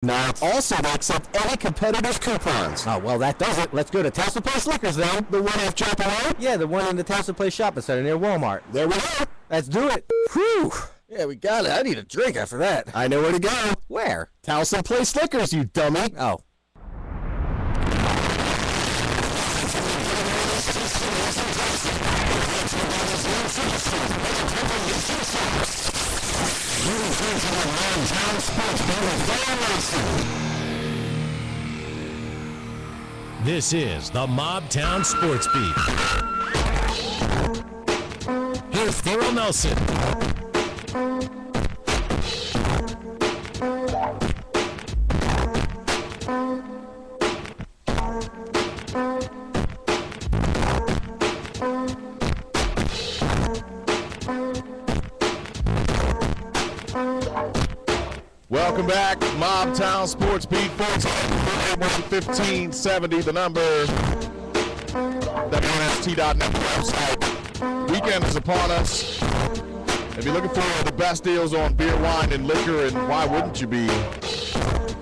Now, also, they accept any competitor's coupons. Oh, well, that does it. Let's go to Tassel Place Liquors, then. The one off Chapel Road? Yeah, the one in the Tassel Place Shopping Center near Walmart. There we go. Let's do it. Whew. Yeah, we got it. I need a drink after that. I know where to go. Where? Towson Place Liquors, you dummy. Oh. This is the MobTown Sports Beat. Here's Daryl Nelson. Welcome back, MobTown Sports Beat, 1570, the number, WNST.net website. Weekend is upon us. If you're looking for the best deals on beer, wine, and liquor, and why wouldn't you be,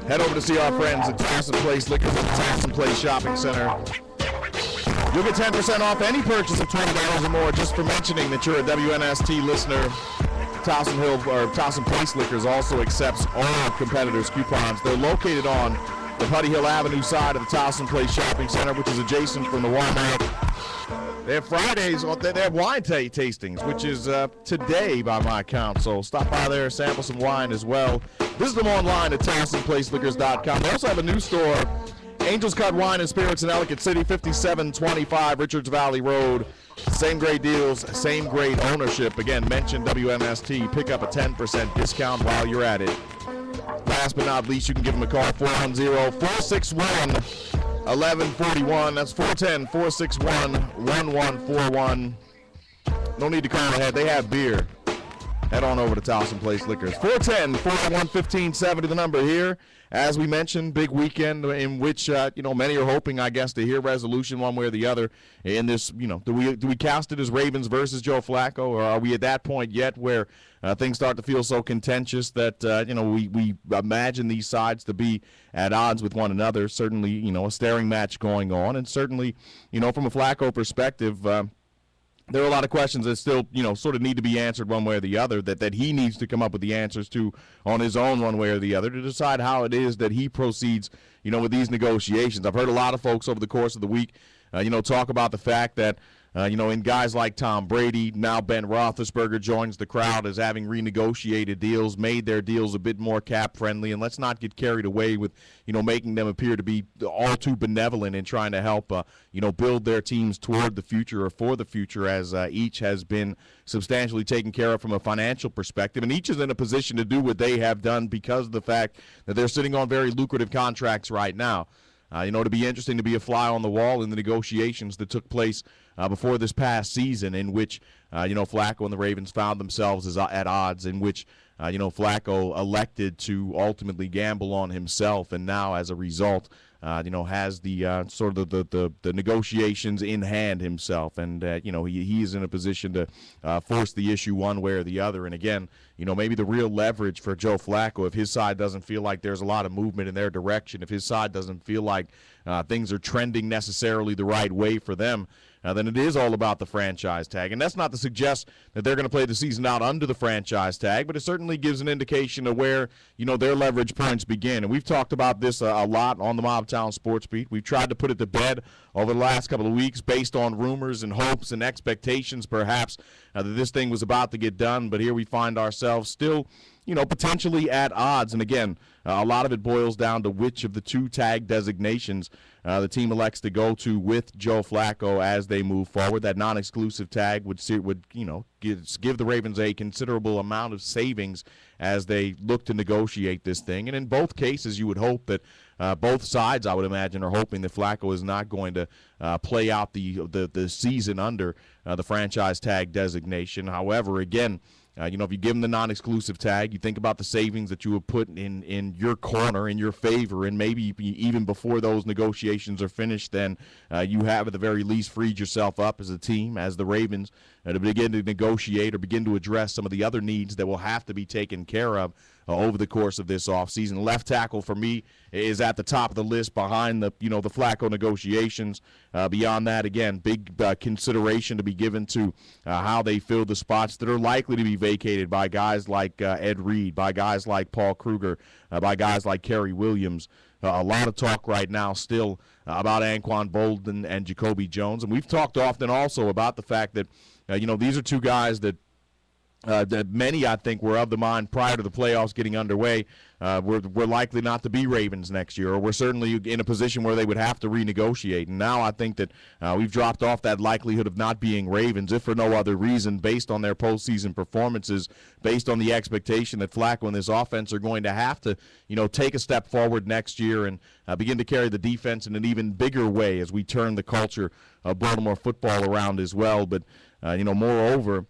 head over to see our friends at Towson Place Liquors at the Towson Place Shopping Center. You'll get 10% off any purchase of $20 or more just for mentioning that you're a WNST listener. Towson Place Liquors also accepts all competitors' coupons. They're located on the Putty Hill Avenue side of the Towson Place Shopping Center, which is adjacent from the Walmart. They have Fridays, they have wine tastings, which is today by my count. So stop by there, sample some wine as well. Visit them online at TowsonPlaceLiquors.com. They also have a new store, Angels Cut Wine and Spirits in Ellicott City, 5725 Richards Valley Road. Same great deals, same great ownership. Again, mention WMST. Pick up a 10% discount while you're at it. Last but not least, you can give them a call, 410-461-1141. That's 410-461-1141. No need to call ahead. They have beer. Head on over to Towson Place Liquors. 410-401-1570, the number here. As we mentioned, big weekend in which, many are hoping, I guess, to hear resolution one way or the other in this, do we cast it as Ravens versus Joe Flacco, or are we at that point yet where things start to feel so contentious that, we imagine these sides to be at odds with one another? Certainly, a staring match going on, and certainly, from a Flacco perspective, there are a lot of questions that still, sort of need to be answered one way or the other, that he needs to come up with the answers to on his own one way or the other to decide how it is that he proceeds, with these negotiations. I've heard a lot of folks over the course of the week, talk about the fact that, in guys like Tom Brady, now Ben Roethlisberger joins the crowd as having renegotiated deals, made their deals a bit more cap-friendly, and let's not get carried away with, making them appear to be all too benevolent in trying to help, build their teams toward the future or for the future, as each has been substantially taken care of from a financial perspective, and each is in a position to do what they have done because of the fact that they're sitting on very lucrative contracts right now. It'd be interesting to be a fly on the wall in the negotiations that took place before this past season, in which, Flacco and the Ravens found themselves at odds, in which, Flacco elected to ultimately gamble on himself, and now as a result, has the sort of the negotiations in hand himself, and he is in a position to force the issue one way or the other. And again, maybe the real leverage for Joe Flacco, if his side doesn't feel like there's a lot of movement in their direction, if his side doesn't feel like things are trending necessarily the right way for them, then it is all about the franchise tag. And that's not to suggest that they're going to play the season out under the franchise tag, but it certainly gives an indication of where, their leverage points begin. And we've talked about this a lot on the MobTown Sports Beat. We've tried to put it to bed over the last couple of weeks based on rumors and hopes and expectations, perhaps, that this thing was about to get done. But here we find ourselves still, potentially at odds. And again, a lot of it boils down to which of the two tag designations the team elects to go to with Joe Flacco as they move forward. That non-exclusive tag would give the Ravens a considerable amount of savings as they look to negotiate this thing. And in both cases, you would hope that both sides, I would imagine, are hoping that Flacco is not going to play out the season under the franchise tag designation. However, again, if you give him the non-exclusive tag, you think about the savings that you would put in your corner, in your favor, and maybe even before those negotiations are finished, then you have at the very least freed yourself up as a team, as the Ravens, to begin to negotiate or begin to address some of the other needs that will have to be taken care of over the course of this offseason. Left tackle for me is at the top of the list behind the the Flacco negotiations. Beyond that, again, big consideration to be given to how they fill the spots that are likely to be vacated by guys like Ed Reed, by guys like Paul Kruger, by guys like Kerry Williams. A lot of talk right now still about Anquan Bolden and Jacoby Jones. And we've talked often also about the fact that, these are two guys that many, I think, were of the mind prior to the playoffs getting underway. We're likely not to be Ravens next year, or we're certainly in a position where they would have to renegotiate. And now I think that we've dropped off that likelihood of not being Ravens, if for no other reason, based on their postseason performances, based on the expectation that Flacco and this offense are going to have to, take a step forward next year and begin to carry the defense in an even bigger way as we turn the culture of Baltimore football around as well. But, moreover,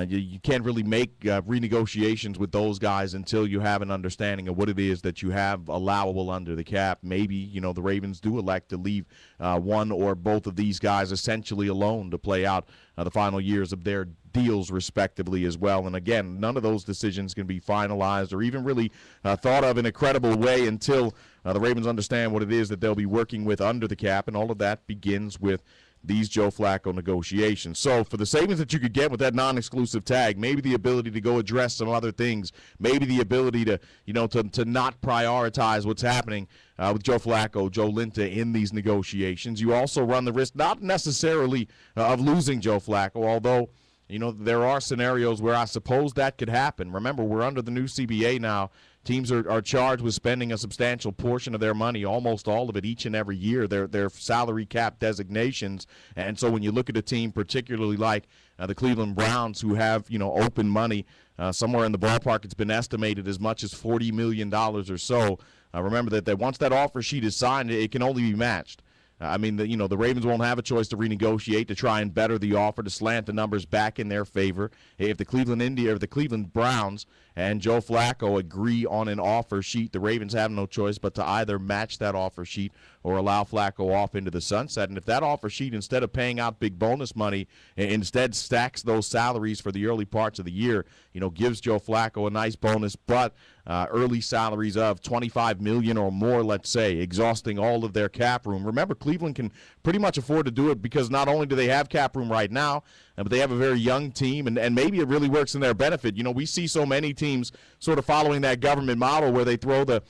you can't really make renegotiations with those guys until you have an understanding of what it is that you have allowable under the cap. Maybe, the Ravens do elect to leave one or both of these guys essentially alone to play out the final years of their deals respectively as well. And again, none of those decisions can be finalized or even really thought of in a credible way until the Ravens understand what it is that they'll be working with under the cap, and all of that begins with these Joe Flacco negotiations. So for the savings that you could get with that non-exclusive tag, maybe the ability to go address some other things, maybe the ability to, to not prioritize what's happening with Joe Flacco, Joe Linta in these negotiations. You also run the risk not necessarily of losing Joe Flacco, although there are scenarios where I suppose that could happen. Remember, we're under the new CBA now. Teams are charged with spending a substantial portion of their money, almost all of it, each and every year, their salary cap designations. And so when you look at a team, particularly like the Cleveland Browns, who have, open money, somewhere in the ballpark, it's been estimated as much as $40 million or so. Remember that once that offer sheet is signed, it can only be matched. The Ravens won't have a choice to renegotiate, to try and better the offer, to slant the numbers back in their favor. If the Cleveland Browns and Joe Flacco agree on an offer sheet, the Ravens have no choice but to either match that offer sheet or allow Flacco off into the sunset. And if that offer sheet, instead of paying out big bonus money, instead stacks those salaries for the early parts of the year, gives Joe Flacco a nice bonus, but early salaries of $25 million or more, let's say, exhausting all of their cap room. Remember, Cleveland can pretty much afford to do it because not only do they have cap room right now, but they have a very young team, and maybe it really works in their benefit. We see so many teams sort of following that government model where they throw the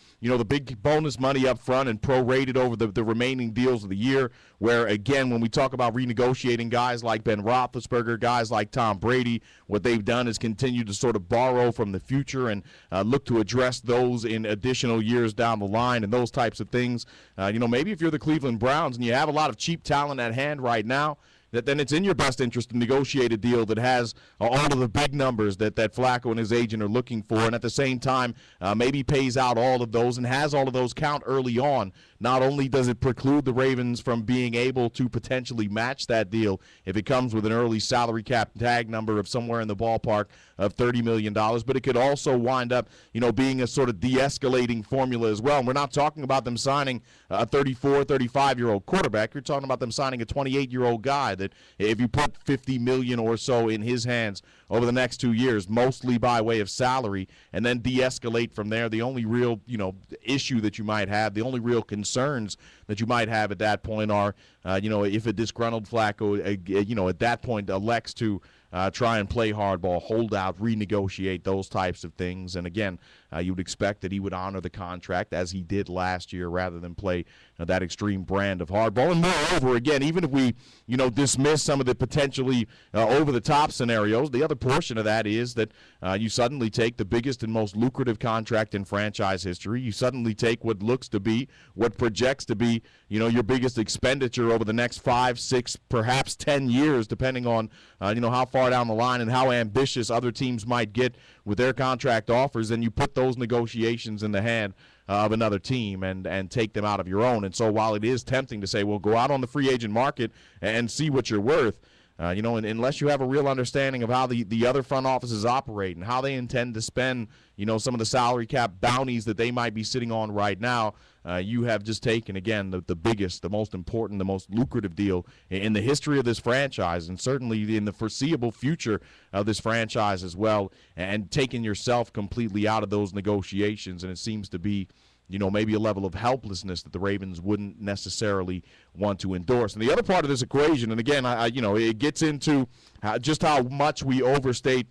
big bonus money up front and prorate it over the remaining deals of the year, where, again, when we talk about renegotiating guys like Ben Roethlisberger, guys like Tom Brady, what they've done is continue to sort of borrow from the future and look to address those in additional years down the line and those types of things. Maybe if you're the Cleveland Browns and you have a lot of cheap talent at hand right now, then it's in your best interest to negotiate a deal that has all of the big numbers that Flacco and his agent are looking for, and at the same time maybe pays out all of those and has all of those count early on. Not only does it preclude the Ravens from being able to potentially match that deal if it comes with an early salary cap tag number of somewhere in the ballpark of $30 million, but it could also wind up, being a sort of de-escalating formula as well. And we're not talking about them signing a 34, 35-year-old quarterback. You're talking about them signing a 28-year-old guy that if you put $50 million or so in his hands over the next 2 years, mostly by way of salary, and then de-escalate from there, the only real, issue that you might have, the only real concerns that you might have at that point are, if a disgruntled Flacco, at that point elects to try and play hardball, hold out, renegotiate, those types of things. And again, you would expect that he would honor the contract as he did last year rather than play that extreme brand of hardball. And moreover, again, even if we, dismiss some of the potentially over-the-top scenarios, the other portion of that is that you suddenly take the biggest and most lucrative contract in franchise history. You suddenly take what looks to be, what projects to be, your biggest expenditure over the next 5, 6, perhaps 10 years, depending on, how far down the line and how ambitious other teams might get with their contract offers, and you put those negotiations in the hand of another team and take them out of your own. And so while it is tempting to say, well, go out on the free agent market and see what you're worth, Unless you have a real understanding of how the other front offices operate and how they intend to spend, some of the salary cap bounties that they might be sitting on right now, you have just taken, again, the biggest, the most important, the most lucrative deal in the history of this franchise, and certainly in the foreseeable future of this franchise as well, and taken yourself completely out of those negotiations. And it seems to be maybe a level of helplessness that the Ravens wouldn't necessarily want to endorse. And the other part of this equation, and again, it gets into just how much we overstate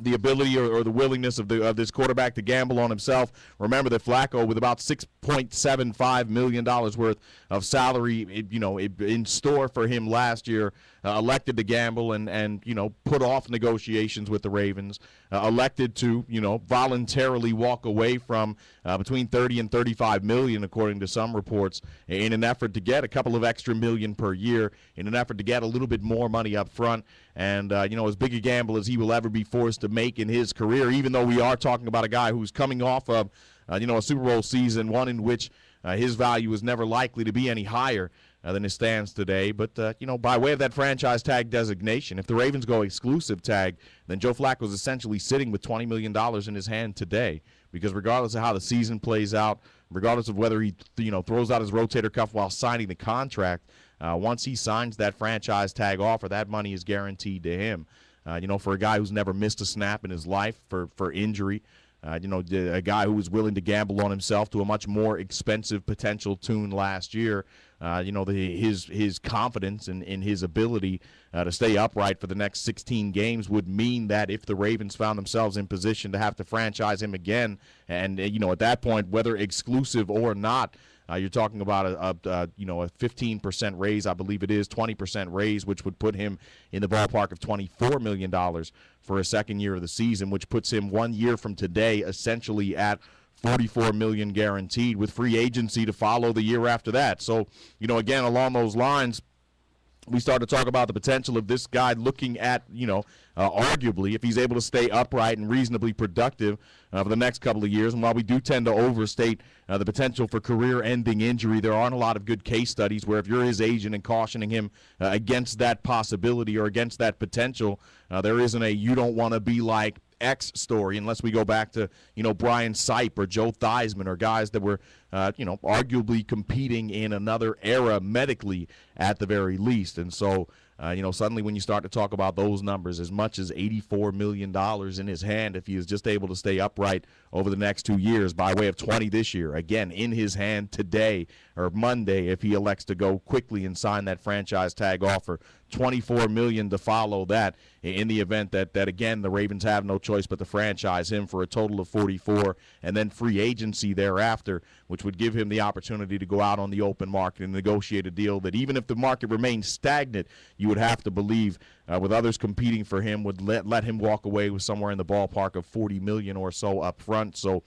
the ability or the willingness of this quarterback to gamble on himself. Remember that Flacco, with about $6.75 million worth of salary, in store for him last year, elected to gamble and put off negotiations with the Ravens, elected to voluntarily walk away from between 30 and 35 million, according to some reports, in an effort to get a couple of extra million per year, in an effort to get a little bit more money up front. And as big a gamble as he will ever be forced to make in his career, even though we are talking about a guy who's coming off of a Super Bowl season, one in which his value is never likely to be any higher than it stands today. But, by way of that franchise tag designation, if the Ravens go exclusive tag, then Joe Flacco is essentially sitting with $20 million in his hand today, because regardless of how the season plays out, regardless of whether he throws out his rotator cuff while signing the contract, once he signs that franchise tag offer, that money is guaranteed to him. For a guy who's never missed a snap in his life for injury, a guy who was willing to gamble on himself to a much more expensive potential tune last year, his confidence in his ability to stay upright for the next 16 games would mean that if the Ravens found themselves in position to have to franchise him again, and at that point, whether exclusive or not, you're talking about a 15% raise, I believe it is, 20% raise, which would put him in the ballpark of $24 million for a second year of the season, which puts him 1 year from today essentially at $44 million guaranteed, with free agency to follow the year after that. So, again, along those lines, we start to talk about the potential of this guy looking at, arguably, if he's able to stay upright and reasonably productive for the next couple of years. And while we do tend to overstate the potential for career-ending injury, there aren't a lot of good case studies where if you're his agent and cautioning him against that possibility or against that potential, there isn't a you don't want to be like X story, unless we go back to, Brian Sipe or Joe Theismann, or guys that were, arguably competing in another era medically at the very least. And so, suddenly when you start to talk about those numbers, as much as $84 million in his hand, if he is just able to stay upright over the next 2 years, by way of 20 this year, again, in his hand today or Monday, if he elects to go quickly and sign that franchise tag offer, $24 million to follow that in the event that again, the Ravens have no choice but to franchise him for a total of 44, and then free agency thereafter, which would give him the opportunity to go out on the open market and negotiate a deal that, even if the market remains stagnant, you would have to believe with others competing for him, would let him walk away with somewhere in the ballpark of $40 million or so up front. So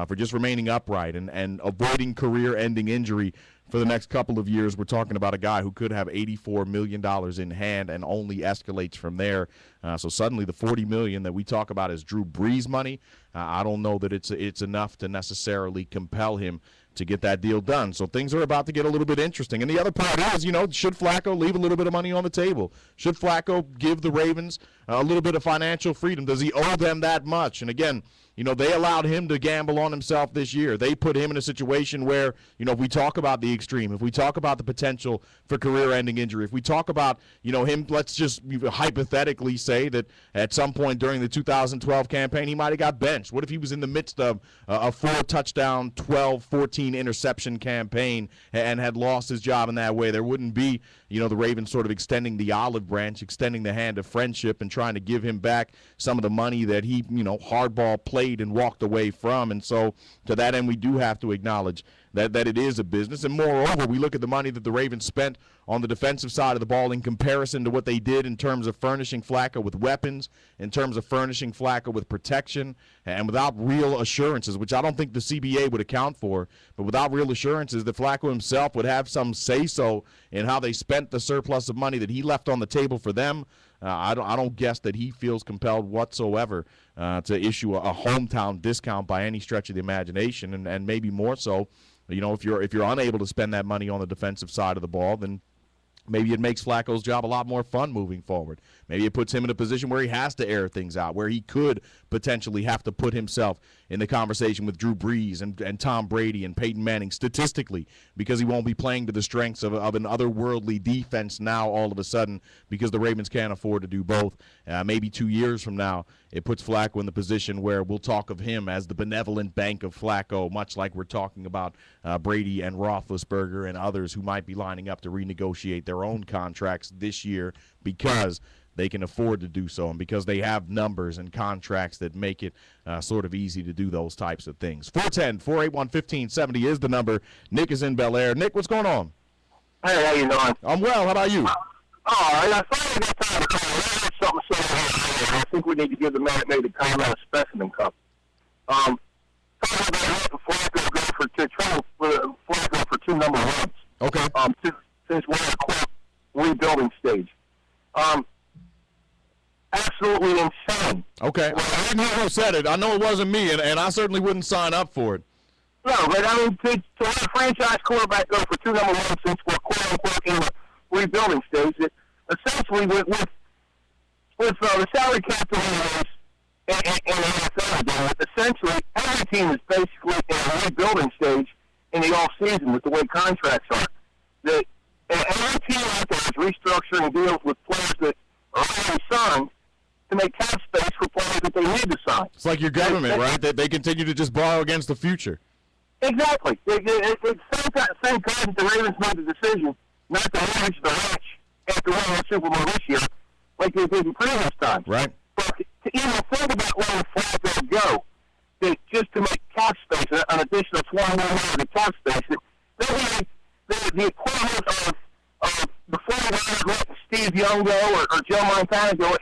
for just remaining upright and avoiding career-ending injury for the next couple of years, we're talking about a guy who could have $84 million in hand and only escalates from there. So suddenly the $40 million that we talk about as Drew Brees money, I don't know that it's enough to necessarily compel him to get that deal done. So things are about to get a little bit interesting. And the other part is, should Flacco leave a little bit of money on the table? Should Flacco give the Ravens a little bit of financial freedom? Does he owe them that much? And again, they allowed him to gamble on himself this year. They put him in a situation where, if we talk about the extreme, if we talk about the potential for career-ending injury, if we talk about, him, let's just hypothetically say that at some point during the 2012 campaign, he might have got benched. What if he was in the midst of a 4-touchdown, 12-14 interception campaign and had lost his job in that way? There wouldn't be, the Ravens sort of extending the olive branch, extending the hand of friendship and trying to give him back some of the money that he, hardball played and walked away from. And so to that end, we do have to acknowledge that it is a business. And moreover, we look at the money that the Ravens spent on the defensive side of the ball in comparison to what they did in terms of furnishing Flacco with weapons, in terms of furnishing Flacco with protection, and without real assurances, which I don't think the CBA would account for, but without real assurances that Flacco himself would have some say-so in how they spent the surplus of money that he left on the table for them. I don't guess that he feels compelled whatsoever to issue a hometown discount by any stretch of the imagination, and maybe more so. If you're unable to spend that money on the defensive side of the ball, then Maybe it makes Flacco's job a lot more fun moving forward. Maybe it puts him in a position where he has to air things out, where he could potentially have to put himself in the conversation with Drew Brees and Tom Brady and Peyton Manning statistically, because he won't be playing to the strengths of an otherworldly defense now all of a sudden, because the Ravens can't afford to do both. Maybe 2 years from now, it puts Flacco in the position where we'll talk of him as the benevolent bank of Flacco, much like we're talking about Brady and Roethlisberger and others who might be lining up to renegotiate their own contracts this year because they can afford to do so and because they have numbers and contracts that make it sort of easy to do those types of things. 410-481-1570 is the number. Nick is in Bel Air. Nick, what's going on? Hey, how you doing? I'm well. How about you? I finally got time to call. I have something to say. I think we need to give the man that made the comment a specimen cup. Talking about Flacco go for two number ones. Okay. Since we're in a quote rebuilding stage. Absolutely insane. Okay. Well, I didn't hear who said it. I know it wasn't me, and I certainly wouldn't sign up for it. No, but I mean, to let a franchise quarterback go for two number ones since we're quote unquote in the rebuilding stage, it essentially with the salary cap in the NFL, essentially every team is basically in a rebuilding stage in the off season with the way contracts are. That every team out there is restructuring deals with players that are already signed to make cap space for players that they need to sign. It's like your government, right? They continue to just borrow against the future. Exactly. It's same time that the Ravens made the decision not to manage the ranch after winning the Super Bowl this year, like they did in previous times. Right. But to even think about letting Flacco go, just to make cap space, an additional $20 million to cap space, the equivalent of the 49ers letting Steve Young go or Joe Montana go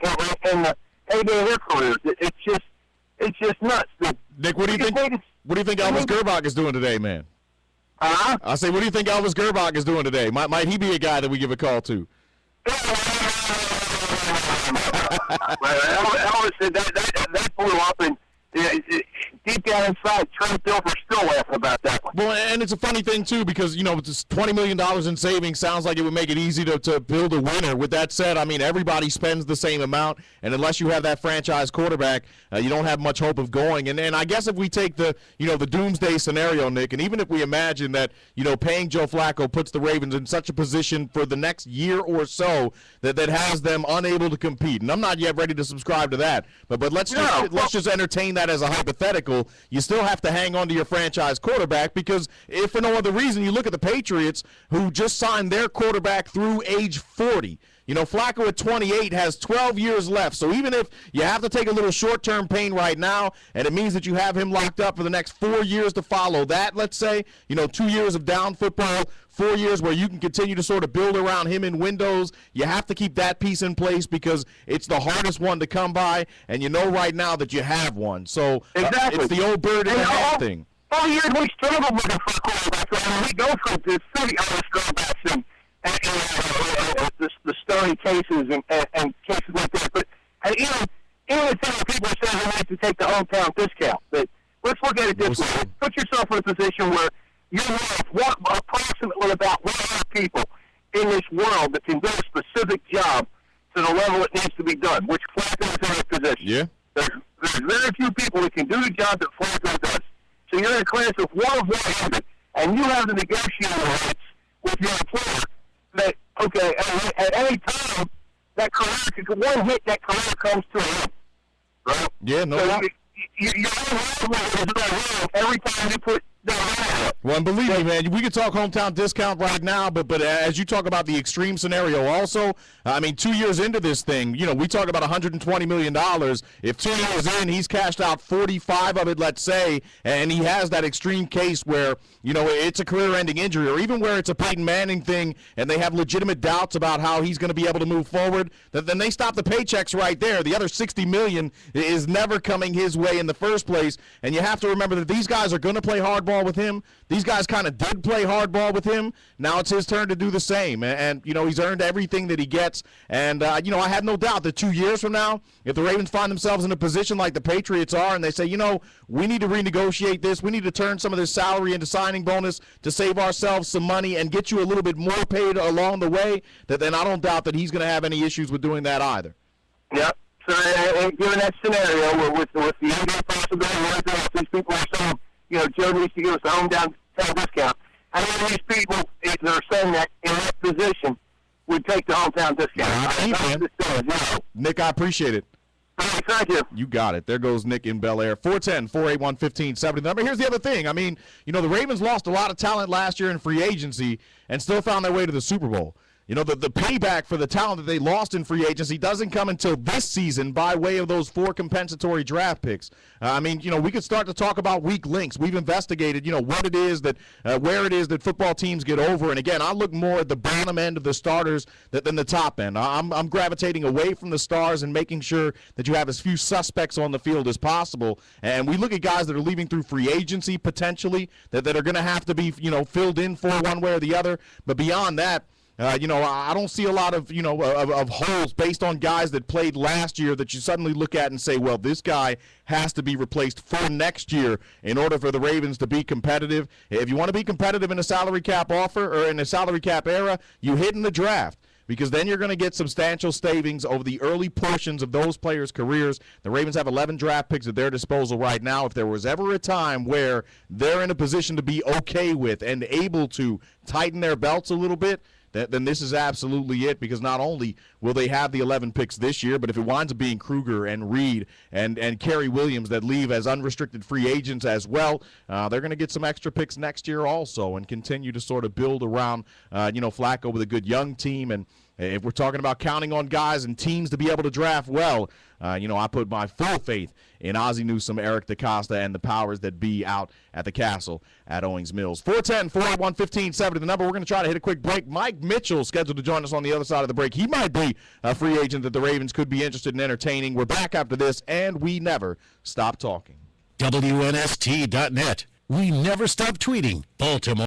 in the heyday of their careers. It's just nuts. Nick, what do you think? What do you think Elvis Gerbach is doing today, man? Huh? I say, what do you think Elvis Gerbach is doing today? Might he be a guy that we give a call to? Elvis said that blew up, and deep down inside, Trent Dilfer's still laughing about that one. Well, and it's a funny thing, too, because, this $20 million in savings sounds like it would make it easy to build a winner. With that said, I mean, everybody spends the same amount, and unless you have that franchise quarterback, you don't have much hope of going. And I guess if we take the doomsday scenario, Nick, and even if we imagine that, paying Joe Flacco puts the Ravens in such a position for the next year or so that has them unable to compete. And I'm not yet ready to subscribe to that, but let's just entertain that as a hypothetical. You still have to hang on to your franchise quarterback because if for no other reason, you look at the Patriots who just signed their quarterback through age 40. Flacco at 28 has 12 years left. So even if you have to take a little short-term pain right now, and it means that you have him locked up for the next 4 years to follow that, let's say, 2 years of down football, 4 years where you can continue to sort of build around him in windows, you have to keep that piece in place because it's the hardest one to come by, and right now that you have one. So exactly. It's the old bird in the hand thing. All year we struggled looking for a quarterback. We go from the city on the quarterbacks and the Stoney cases and cases like that. But even if people are saying they need to take the hometown discount, but let's look at it this way. Put yourself in a position where you're approximately about 100 people in this world that can do a specific job to the level it needs to be done, which Flacco is in that position. Yeah. There's very few people that can do the job that Flacco does. So you're in a class of 1 of 100, and you have the negotiating rights with your employer that, okay, at any time, that career, one hit, that career comes to an end. Right? Yeah, no so doubt. You're every time you put that. Well, and believe me, man, we could talk hometown discount right now, but as you talk about the extreme scenario also, I mean, 2 years into this thing, we talk about $120 million. If 2 years in, he's cashed out 45 of it, let's say, and he has that extreme case where, it's a career-ending injury, or even where it's a Peyton Manning thing, and they have legitimate doubts about how he's going to be able to move forward, then they stop the paychecks right there. The other $60 million is never coming his way in the first place, and you have to remember that these guys are going to play hardball hardball with him. These guys kind of did play hardball with him. Now it's his turn to do the same. And he's earned everything that he gets. And, I have no doubt that 2 years from now, if the Ravens find themselves in a position like the Patriots are and they say, we need to renegotiate this, we need to turn some of this salary into signing bonus to save ourselves some money and get you a little bit more paid along the way, then I don't doubt that he's going to have any issues with doing that either. Yep. So, given that scenario with the NBA possibility and everything else, these people are saying, Joe needs to give us a hometown discount. How many of these people that are saying that in that position would take the hometown discount? Nick, I appreciate it. All right, thank you. You got it. There goes Nick in Bel Air. 410-481-1570. The number. Here's the other thing. The Ravens lost a lot of talent last year in free agency and still found their way to the Super Bowl. The payback for the talent that they lost in free agency doesn't come until this season by way of those 4 compensatory draft picks. We could start to talk about weak links. We've investigated, what it is that, where it is that football teams get over. And again, I look more at the bottom end of the starters than the top end. I'm gravitating away from the stars and making sure that you have as few suspects on the field as possible. And we look at guys that are leaving through free agency potentially that are going to have to be, filled in for one way or the other. But beyond that, I don't see a lot of holes based on guys that played last year that you suddenly look at and say, well, this guy has to be replaced for next year in order for the Ravens to be competitive. If you want to be competitive in a salary cap offer or in a salary cap era, you hit in the draft, because then you're going to get substantial savings over the early portions of those players' careers. The Ravens have 11 draft picks at their disposal right now. If there was ever a time where they're in a position to be okay with and able to tighten their belts a little bit, then this is absolutely it, because not only will they have the 11 picks this year, but if it winds up being Kruger and Reed and Kerry Williams that leave as unrestricted free agents as well, they're going to get some extra picks next year also and continue to sort of build around, Flacco with a good young team. And if we're talking about counting on guys and teams to be able to draft well, I put my full faith in Ozzie Newsome, Eric DaCosta, and the powers that be out at the castle at Owings Mills. 410-481-1570, the number. We're going to try to hit a quick break. Mike Mitchell scheduled to join us on the other side of the break. He might be a free agent that the Ravens could be interested in entertaining. We're back after this, and we never stop talking. WNST.net. We never stop tweeting. Baltimore.